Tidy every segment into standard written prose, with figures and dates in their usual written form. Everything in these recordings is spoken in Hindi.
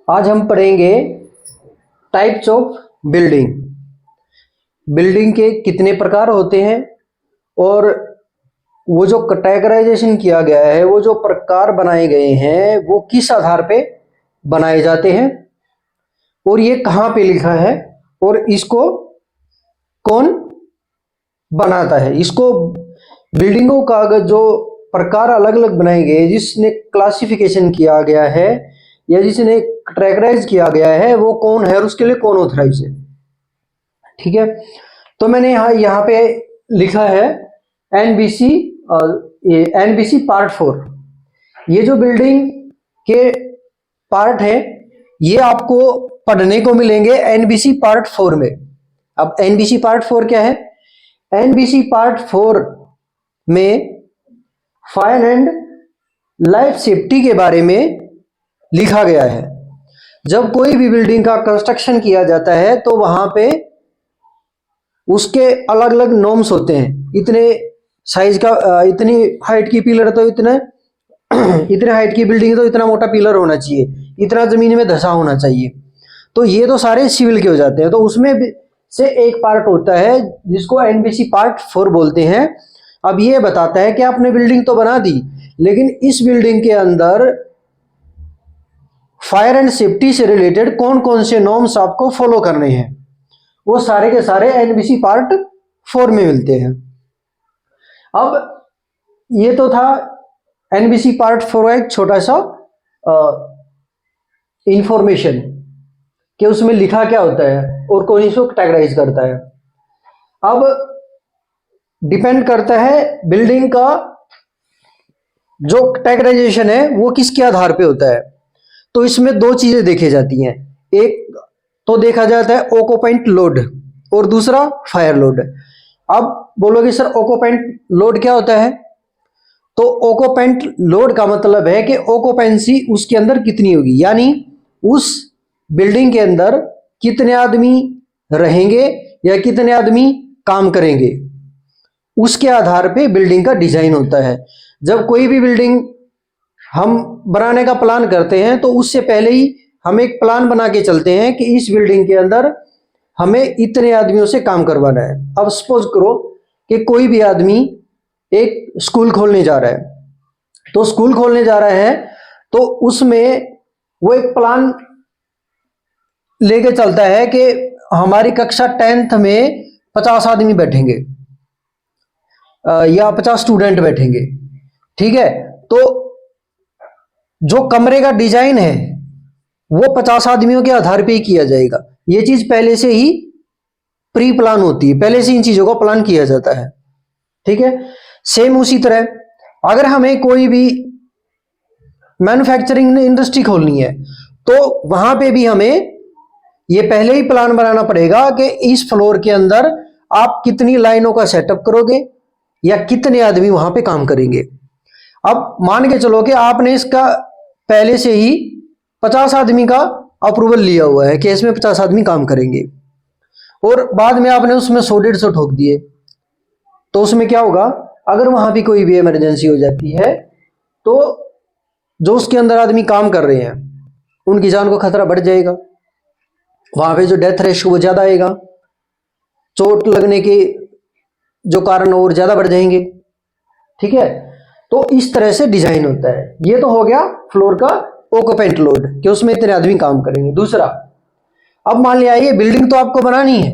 आज हम पढ़ेंगे टाइप्स ऑफ बिल्डिंग। बिल्डिंग के कितने प्रकार होते हैं और वो जो कैटेगराइजेशन किया गया है, वो जो प्रकार बनाए गए हैं वो किस आधार पे बनाए जाते हैं और ये कहाँ पे लिखा है और इसको कौन बनाता है। इसको बिल्डिंगों का अगर जो प्रकार अलग अलग बनाए गए, जिसने क्लासिफिकेशन किया गया है या जिसने कैटेगराइज किया गया है, वो कौन है और उसके लिए कौन ऑथराइज है। ठीक है, तो मैंने यहाँ पे लिखा है एनबीसी एनबीसी पार्ट 4। ये जो बिल्डिंग के पार्ट है ये आपको पढ़ने को मिलेंगे एनबीसी पार्ट 4 में। अब एनबीसी पार्ट 4 क्या है? एनबीसी पार्ट 4 में फायर एंड लाइफ सेफ्टी के बारे में लिखा गया है। जब कोई भी बिल्डिंग का कंस्ट्रक्शन किया जाता है तो वहां पे उसके अलग अलग नॉर्म्स होते हैं। इतने साइज का, इतनी हाइट की पिलर तो इतने इतने हाइट की बिल्डिंग तो इतना मोटा पिलर होना चाहिए, इतना जमीन में धंसा होना चाहिए। तो ये तो सारे सिविल के हो जाते हैं। तो उसमें से एक पार्ट होता है जिसको एनबीसी पार्ट 4 बोलते हैं। अब ये बताता है कि आपने बिल्डिंग तो बना दी, लेकिन इस बिल्डिंग के अंदर फायर एंड सेफ्टी से रिलेटेड कौन कौन से नॉर्म्स आपको फॉलो करने हैं, वो सारे के सारे एनबीसी पार्ट 4 में मिलते हैं। अब ये तो था एनबीसी पार्ट 4 का एक छोटा सा इंफॉर्मेशन कि उसमें लिखा क्या होता है और कौन इसको कैटेगराइज करता है। अब डिपेंड करता है बिल्डिंग का जो कैटेगराइजेशन है वो किसके आधार पे होता है। तो इसमें दो चीजें देखी जाती हैं। एक तो देखा जाता है ऑक्यूपेंट लोड और दूसरा फायर लोड। अब बोलोगे सर ऑक्यूपेंट लोड क्या होता है? तो ऑक्यूपेंट लोड का मतलब है कि ऑक्यूपेंसी उसके अंदर कितनी होगी, यानी उस बिल्डिंग के अंदर कितने आदमी रहेंगे या कितने आदमी काम करेंगे, उसके आधार पे बिल्डिंग का डिजाइन होता है। जब कोई भी बिल्डिंग हम बनाने का प्लान करते हैं तो उससे पहले ही हम एक प्लान बना के चलते हैं कि इस बिल्डिंग के अंदर हमें इतने आदमियों से काम करवाना है। अब सपोज करो कि कोई भी आदमी एक स्कूल खोलने जा रहा है, तो स्कूल खोलने जा रहा है तो उसमें वो एक प्लान लेके चलता है कि हमारी कक्षा 10th में 50 आदमी बैठेंगे या 50 स्टूडेंट बैठेंगे। ठीक है, तो जो कमरे का डिजाइन है वो 50 आदमियों के आधार पे ही किया जाएगा। ये चीज पहले से ही प्री प्लान होती है, पहले से इन चीजों को प्लान किया जाता है। ठीक है, सेम उसी तरह अगर हमें कोई भी मैन्युफैक्चरिंग इंडस्ट्री खोलनी है तो वहां पे भी हमें ये पहले ही प्लान बनाना पड़ेगा कि इस फ्लोर के अंदर आप कितनी लाइनों का सेटअप करोगे या कितने आदमी वहां पे काम करेंगे। अब मान के चलो कि आपने इसका पहले से ही 50 आदमी का अप्रूवल लिया हुआ है कि इसमें 50 आदमी काम करेंगे और बाद में आपने उसमें 100-150 ठोक दिए, तो उसमें क्या होगा? अगर वहां भी कोई भी इमरजेंसी हो जाती है तो जो उसके अंदर आदमी काम कर रहे हैं उनकी जान को खतरा बढ़ जाएगा। वहां पे जो डेथ रेशियो वो ज्यादा आएगा, चोट लगने के जो कारण और ज्यादा बढ़ जाएंगे। ठीक है, तो इस तरह से डिजाइन होता है। ये तो हो गया फ्लोर का ऑक्यूपेंट लोड कि उसमें इतने आदमी काम करेंगे। दूसरा, अब मान लिया ये बिल्डिंग तो आपको बनानी है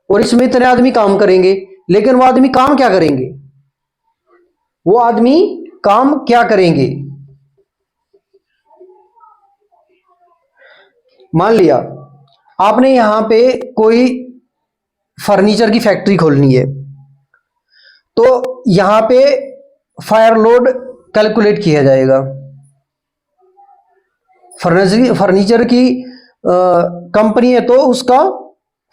और इसमें इतने आदमी काम करेंगे, लेकिन वो आदमी काम क्या करेंगे? वो आदमी काम क्या करेंगे? मान लिया आपने यहां पे कोई फर्नीचर की फैक्ट्री खोलनी है, तो यहां पे फायर लोड कैलकुलेट किया जाएगा। फर्नीचर की कंपनी है तो उसका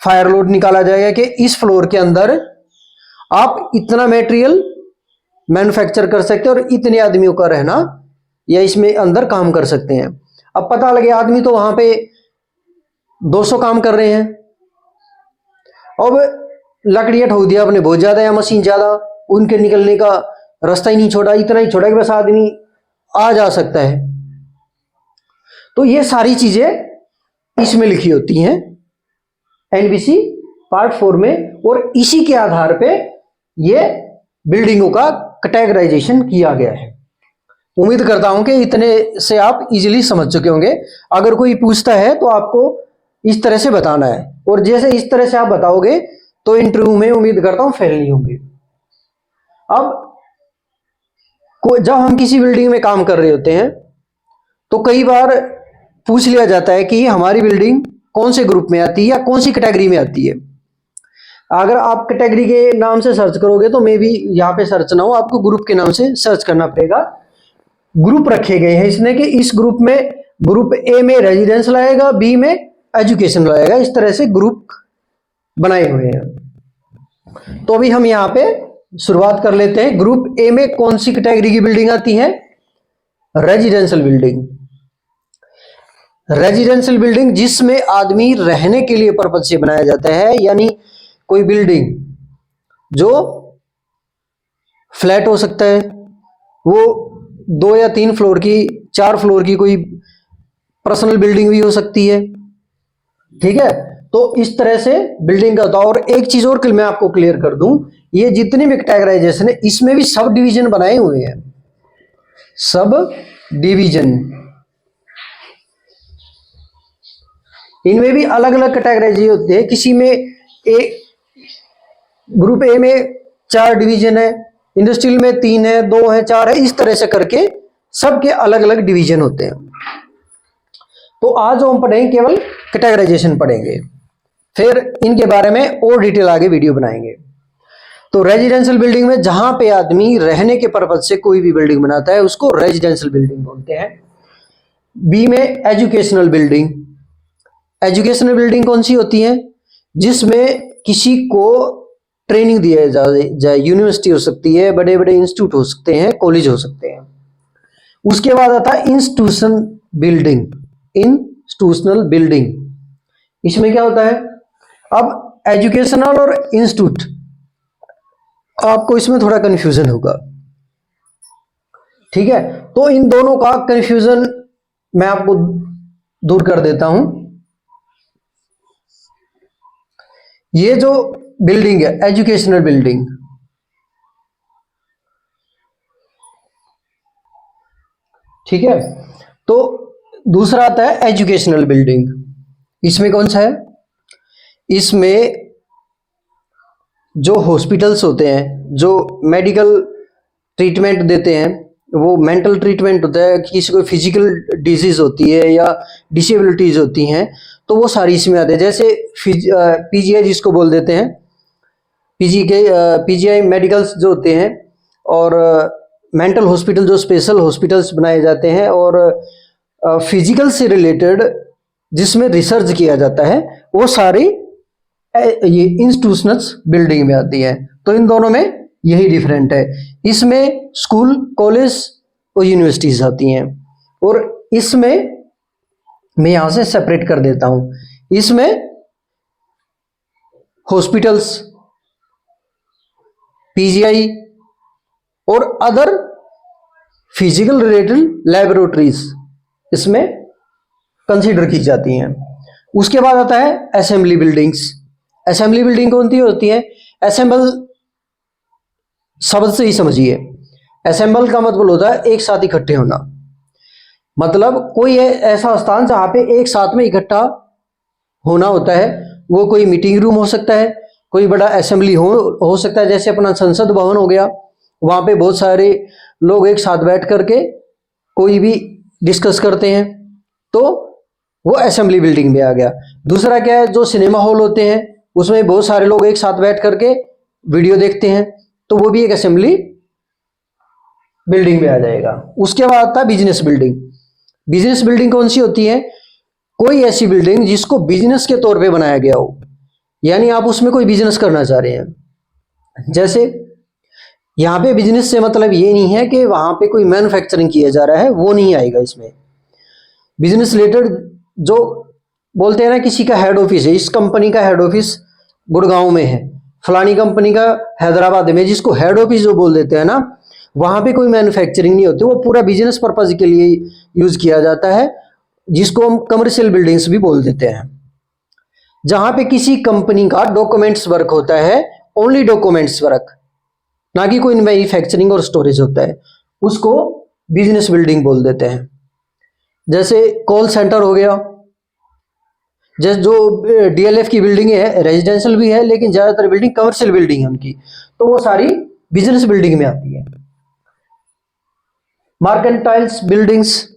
फायर लोड निकाला जाएगा कि इस फ्लोर के अंदर आप इतना मटेरियल मैन्युफैक्चर कर सकते हैं और इतने आदमियों का रहना या इसमें अंदर काम कर सकते हैं। अब पता लगे आदमी तो वहां पे 200 काम कर रहे हैं, अब लकड़ियां ठोक दिया आपने बहुत ज्यादा या मशीन ज्यादा, उनके निकलने का रास्ता ही नहीं छोड़ा, इतना ही छोड़ा कि बस आदमी आ जा सकता है। तो ये सारी चीजें इसमें लिखी होती हैं एनबीसी पार्ट 4 में, और इसी के आधार पे ये बिल्डिंगों का कैटेगराइजेशन किया गया है। उम्मीद करता हूं कि इतने से आप इजीली समझ चुके होंगे। अगर कोई पूछता है तो आपको इस तरह से बताना है, और जैसे इस तरह से आप बताओगे तो इंटरव्यू में उम्मीद करता हूं फेल नहीं होंगे। अब जब हम किसी बिल्डिंग में काम कर रहे होते हैं तो कई बार पूछ लिया जाता है कि हमारी बिल्डिंग कौन से ग्रुप में आती है या कौन सी कैटेगरी में आती है। अगर आप कैटेगरी के नाम से सर्च करोगे तो मे भी यहाँ पे सर्च ना हो, आपको ग्रुप के नाम से सर्च करना पड़ेगा। ग्रुप रखे गए हैं इसने कि इस ग्रुप में, ग्रुप ए में रेजिडेंशियल आएगा, बी में एजुकेशन आएगा, इस तरह से ग्रुप बनाए हुए हैं। तो अभी हम यहाँ पे शुरुआत कर लेते हैं। ग्रुप ए में कौन सी कैटेगरी की बिल्डिंग आती है? Residential building. रेजिडेंशियल बिल्डिंग जिसमें आदमी रहने के लिए पर्पज से बनाया जाता है, यानी कोई बिल्डिंग जो फ्लैट हो सकता है, वो 2 या 3 फ्लोर की, 4 फ्लोर की कोई पर्सनल बिल्डिंग भी हो सकती है। ठीक है, तो इस तरह से बिल्डिंग का होता है। और एक चीज और मैं आपको क्लियर कर दूं, ये जितने भी कैटेगराइजेशन है इसमें भी सब डिवीजन बनाए हुए हैं, सब डिवीजन, इनमें भी अलग अलग कैटेगराइजेशन होते हैं। किसी में ग्रुप ए में 4 डिवीजन है, इंडस्ट्रियल में 3 है, 2 है, 4 है, इस तरह से करके सबके अलग अलग डिवीजन होते हैं। तो आज हम पढ़ेंगे केवल कैटेगराइजेशन पढ़ेंगे, फिर इनके बारे में और डिटेल आगे वीडियो बनाएंगे। तो रेजिडेंशियल बिल्डिंग में जहां पे आदमी रहने के पर्पज से कोई भी बिल्डिंग बनाता है उसको रेजिडेंशियल बिल्डिंग बोलते हैं। बी में एजुकेशनल बिल्डिंग। एजुकेशनल बिल्डिंग कौन सी होती है? जिसमें किसी को ट्रेनिंग दिया जाए, यूनिवर्सिटी हो सकती है, बड़े बड़े इंस्टीट्यूट हो सकते हैं, कॉलेज हो सकते हैं। उसके बाद आता है इंस्टीट्यूशन बिल्डिंग। इंस्टीट्यूशनल बिल्डिंग, इसमें क्या होता है? अब एजुकेशनल और इंस्टीट्यूट, आपको इसमें थोड़ा कंफ्यूजन होगा। ठीक है, तो इन दोनों का कंफ्यूजन मैं आपको दूर कर देता हूं। ये जो बिल्डिंग है एजुकेशनल बिल्डिंग, ठीक है, तो दूसरा आता है एजुकेशनल बिल्डिंग। इसमें कौन सा है? इसमें जो हॉस्पिटल्स होते हैं, जो मेडिकल ट्रीटमेंट देते हैं, वो मेंटल ट्रीटमेंट होता है, किसी को फिजिकल डिजीज होती है या डिसेबिलिटीज होती हैं, तो वो सारी इसमें आते हैं। जैसे पीजीआई जिसको बोल देते हैं, पीजीआई मेडिकल्स जो होते हैं, और मेंटल हॉस्पिटल जो स्पेशल हॉस्पिटल्स बनाए जाते हैं, और फिजिकल से रिलेटेड जिसमें रिसर्च किया जाता है, वो सारी ये इंस्टीट्यूशनल बिल्डिंग में आती है। तो इन दोनों में यही डिफरेंट है। इसमें स्कूल, कॉलेज और यूनिवर्सिटीज आती हैं, और इसमें मैं यहां से सेपरेट कर देता हूं। इसमें हॉस्पिटल्स, पीजीआई और अदर फिजिकल रिलेटेड लैबोरेटरीज इसमें कंसीडर की जाती हैं। उसके बाद आता है असेंबली बिल्डिंग्स। असेंबली बिल्डिंग कौन सी होती है? असेंबल शब्द से ही समझिए, असेंबल का मतलब होता है एक साथ इकट्ठे होना। मतलब कोई ऐसा स्थान जहां पे एक साथ में इकट्ठा होना होता है। वो कोई मीटिंग रूम हो सकता है, कोई बड़ा असेंबली हो सकता है, जैसे अपना संसद भवन हो गया, वहां पे बहुत सारे लोग एक साथ बैठ करके कोई भी डिस्कस करते हैं, तो वो असेंबली बिल्डिंग में आ गया। दूसरा क्या है? जो सिनेमा हॉल होते हैं, उसमें बहुत सारे लोग एक साथ बैठ करके वीडियो देखते हैं, तो वो भी एक असेंबली बिल्डिंग में आ जाएगा। उसके बाद आता है बिजनेस बिल्डिंग। बिजनेस बिल्डिंग कौन सी होती है? कोई ऐसी बिल्डिंग जिसको बिजनेस के तौर पे बनाया गया हो, यानी आप उसमें कोई बिजनेस करना चाह रहे हैं। जैसे यहां पे बिजनेस से मतलब ये नहीं है कि वहां पे कोई मैन्युफैक्चरिंग किया जा रहा है, वो नहीं आएगा इसमें। बिजनेस रिलेटेड जो बोलते हैं ना, किसी का हेड ऑफिस है, इस कंपनी का हेड ऑफिस गुड़गांव में है, फलानी कंपनी का हैदराबाद में, जिसको हेड ऑफिस जो बोल देते हैं ना, वहां पे कोई मैन्युफैक्चरिंग नहीं होती, वो पूरा बिजनेस पर्पज के लिए यूज किया जाता है। जिसको हम कमर्शियल बिल्डिंग्स भी बोल देते हैं, जहां पे किसी कंपनी का डॉक्यूमेंट्स वर्क होता है, ओनली डॉक्यूमेंट्स वर्क, ना कि कोई मैन्युफैक्चरिंग और स्टोरेज होता है, उसको बिजनेस बिल्डिंग बोल देते हैं। जैसे कॉल सेंटर हो गया, जैसे जो डीएलएफ की बिल्डिंग है, रेजिडेंशियल भी है लेकिन ज्यादातर बिल्डिंग कमर्शियल बिल्डिंग है उनकी, तो वो सारी बिजनेस बिल्डिंग में आती है। मार्केंटाइल्स बिल्डिंग्स,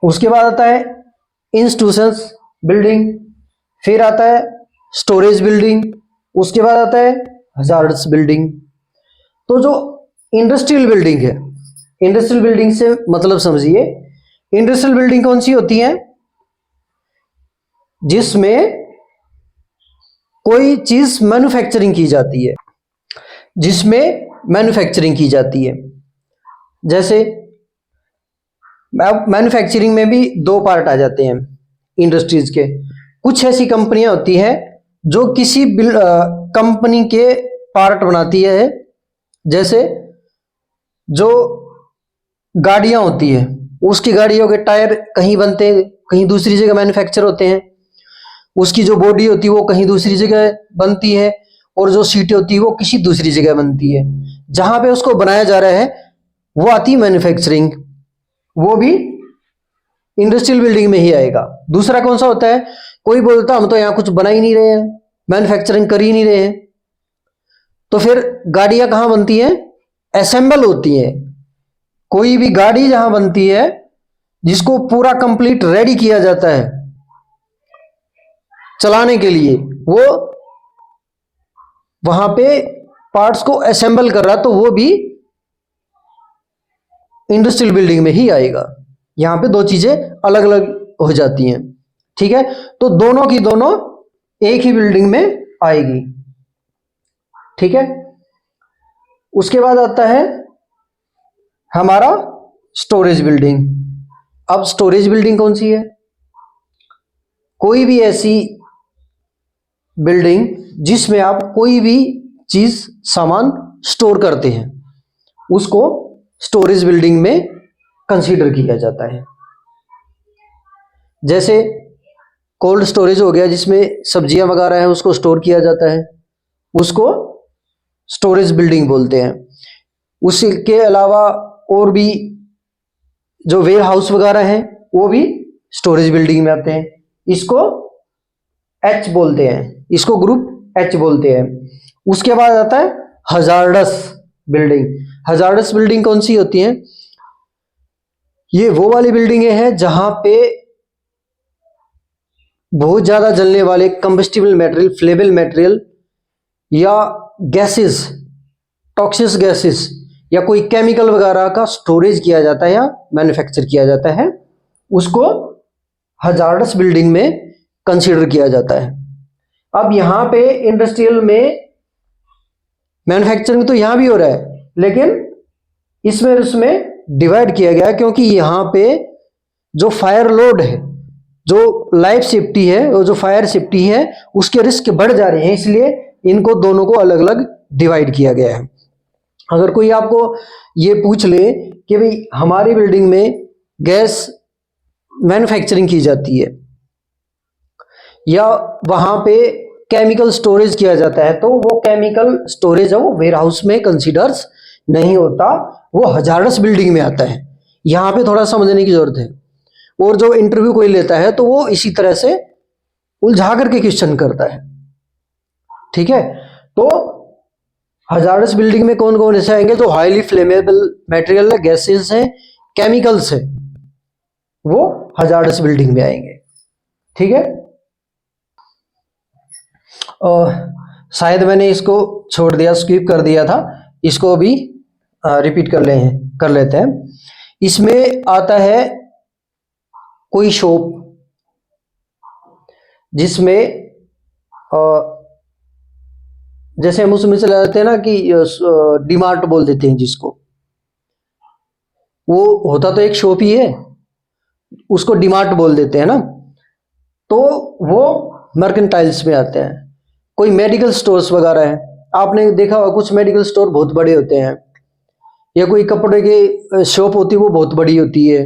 उसके बाद आता है इंस्टीट्यूशंस बिल्डिंग, फिर आता है स्टोरेज बिल्डिंग, उसके बाद आता है हजार्डस बिल्डिंग। तो जो इंडस्ट्रियल बिल्डिंग है, इंडस्ट्रियल बिल्डिंग से मतलब समझिए, इंडस्ट्रियल बिल्डिंग कौन सी होती है, जिसमें कोई चीज मैन्युफैक्चरिंग की जाती है, जिसमें मैन्युफैक्चरिंग की जाती है। जैसे मैन्युफैक्चरिंग में भी दो पार्ट आ जाते हैं इंडस्ट्रीज के। कुछ ऐसी कंपनियां होती हैं जो किसी कंपनी के पार्ट बनाती है, जैसे जो गाड़ियां होती है, उसकी गाड़ियों के टायर कहीं बनते हैं, कहीं दूसरी जगह मैन्युफैक्चर होते हैं, उसकी जो बॉडी होती है वो कहीं दूसरी जगह बनती है, और जो सीटें होती है वो किसी दूसरी जगह बनती है। जहां पे उसको बनाया जा रहा है वो आती है मैन्युफैक्चरिंग, वो भी इंडस्ट्रियल बिल्डिंग में ही आएगा। दूसरा कौन सा होता है, कोई बोलता हम तो यहाँ कुछ बना ही नहीं रहे हैं, मैन्युफैक्चरिंग कर ही नहीं रहे हैं, तो फिर गाड़ियां कहाँ बनती हैं, असेंबल होती हैं। कोई भी गाड़ी जहां बनती है जिसको पूरा कंप्लीट रेडी किया जाता है चलाने के लिए, वो वहां पे पार्ट्स को असेंबल कर रहा, तो वो भी इंडस्ट्रियल बिल्डिंग में ही आएगा। यहां पे दो चीजें अलग अलग हो जाती हैं, ठीक है। तो दोनों की दोनों एक ही बिल्डिंग में आएगी, ठीक है। उसके बाद आता है हमारा स्टोरेज बिल्डिंग। अब स्टोरेज बिल्डिंग कौन सी है, कोई भी ऐसी बिल्डिंग जिसमें आप कोई भी चीज सामान स्टोर करते हैं, उसको स्टोरेज बिल्डिंग में कंसीडर किया जाता है। जैसे कोल्ड स्टोरेज हो गया, जिसमें सब्जियां वगैरह है उसको स्टोर किया जाता है, उसको स्टोरेज बिल्डिंग बोलते हैं। उसके अलावा और भी जो वेयर हाउस वगैरह हैं वो भी स्टोरेज बिल्डिंग में आते हैं, इसको एच बोलते हैं, इसको ग्रुप एच बोलते हैं। उसके बाद आता है हजार्डस बिल्डिंग। हजार्डस बिल्डिंग कौन सी होती है, ये वो वाली बिल्डिंगें हैं जहां पे बहुत ज्यादा जलने वाले कंबस्टिबल मटेरियल, फ्लेबल मटेरियल या गैसेस, टॉक्सिस गैसेस या कोई केमिकल वगैरह का स्टोरेज किया जाता है या मैन्युफैक्चर किया जाता है, उसको हजार्डस बिल्डिंग में कंसीडर किया जाता है। अब यहां पे इंडस्ट्रियल में मैन्युफैक्चरिंग तो यहां भी हो रहा है, लेकिन इसमें उसमें डिवाइड किया गया, क्योंकि यहां पे जो फायर लोड है, जो लाइफ सेफ्टी है और जो फायर सेफ्टी है, उसके रिस्क बढ़ जा रहे हैं, इसलिए इनको दोनों को अलग अलग डिवाइड किया गया है। अगर कोई आपको ये पूछ ले कि भाई हमारी बिल्डिंग में गैस मैन्युफैक्चरिंग की जाती है या वहां पे केमिकल स्टोरेज किया जाता है, तो वो केमिकल स्टोरेज है वो वेयर हाउस में कंसीडर्स नहीं होता, वो हजार्डस बिल्डिंग में आता है। यहां पे थोड़ा समझने की जरूरत है, और जो इंटरव्यू कोई लेता है तो वो इसी तरह से उलझा करके क्वेश्चन करता है, ठीक है। तो हजार्डस बिल्डिंग में कौन कौन ऐसे आएंगे, जो हाईली फ्लेमेबल मटेरियल है, गैसेस हैं, केमिकल्स है, वो हजार्डस बिल्डिंग में आएंगे, ठीक है। और शायद मैंने इसको छोड़ दिया, स्किप कर दिया था, इसको भी रिपीट कर लेते हैं। इसमें आता है कोई शॉप जिसमें जैसे हम उसमें चले जाते हैं ना कि डीमार्ट बोल देते हैं जिसको, वो होता तो एक शॉप ही है, उसको डीमार्ट बोल देते हैं ना, तो वो मर्केंटाइल्स में आते हैं। कोई मेडिकल स्टोर्स वगैरह है, आपने देखा होगा कुछ मेडिकल स्टोर बहुत बड़े होते हैं, या कोई कपड़े की शॉप होती है वो बहुत बड़ी होती है,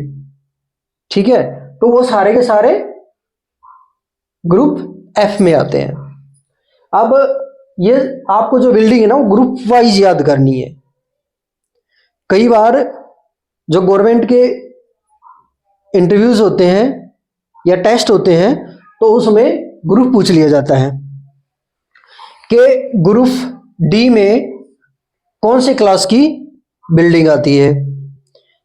ठीक है। तो वो सारे के सारे ग्रुप एफ में आते हैं। अब ये आपको जो बिल्डिंग है ना वो ग्रुप वाइज याद करनी है। कई बार जो गवर्नमेंट के इंटरव्यूज होते हैं या टेस्ट होते हैं तो उसमें ग्रुप पूछ लिया जाता है कि ग्रुप डी में कौन से क्लास की बिल्डिंग आती है,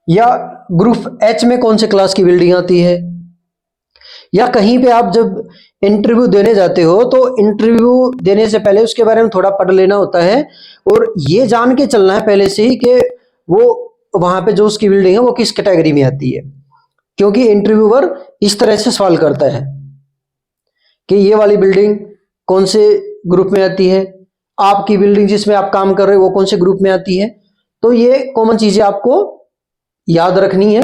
या ग्रुप एच में कौन से क्लास की बिल्डिंग आती है। या कहीं पे आप जब इंटरव्यू देने जाते हो तो इंटरव्यू देने से पहले उसके बारे में थोड़ा पढ़ लेना होता है और ये जान के चलना है पहले से ही कि वो वहां पे जो उसकी बिल्डिंग है वो किस कैटेगरी में आती है, क्योंकि इंटरव्यूअर इस तरह से सवाल करता है कि ये वाली बिल्डिंग कौन से ग्रुप में आती है, आपकी बिल्डिंग जिसमें आप काम कर रहे हो वो कौन से ग्रुप में आती है। तो ये कॉमन चीजें आपको याद रखनी है।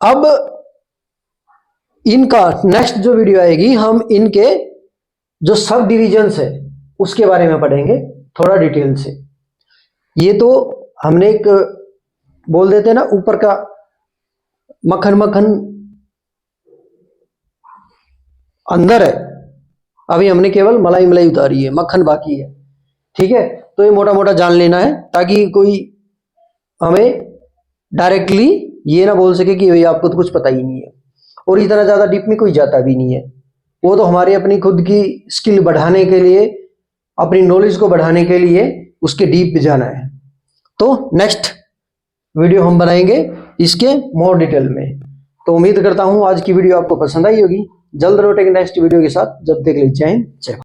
अब इनका नेक्स्ट जो वीडियो आएगी हम इनके जो सब डिविजन्स है उसके बारे में पढ़ेंगे थोड़ा डिटेल से। ये तो हमने एक बोल देते हैं ना ऊपर का मक्खन मक्खन अंदर है, अभी हमने केवल मलाई मलाई उतारी है, मक्खन बाकी है। ठीक है, तो ये मोटा मोटा जान लेना है ताकि कोई हमें डायरेक्टली ये ना बोल सके कि भाई आपको तो कुछ पता ही नहीं है। और इतना ज्यादा डीप में कोई जाता भी नहीं है, वो तो हमारी अपनी खुद की स्किल बढ़ाने के लिए, अपनी नॉलेज को बढ़ाने के लिए उसके डीप जाना है। तो नेक्स्ट वीडियो हम बनाएंगे इसके मोर डिटेल में। तो उम्मीद करता हूं आज की वीडियो आपको पसंद आई होगी। जल्द लौटेंगे नेक्स्ट वीडियो के साथ, जब तक के लिए जय हिंद जय भारत।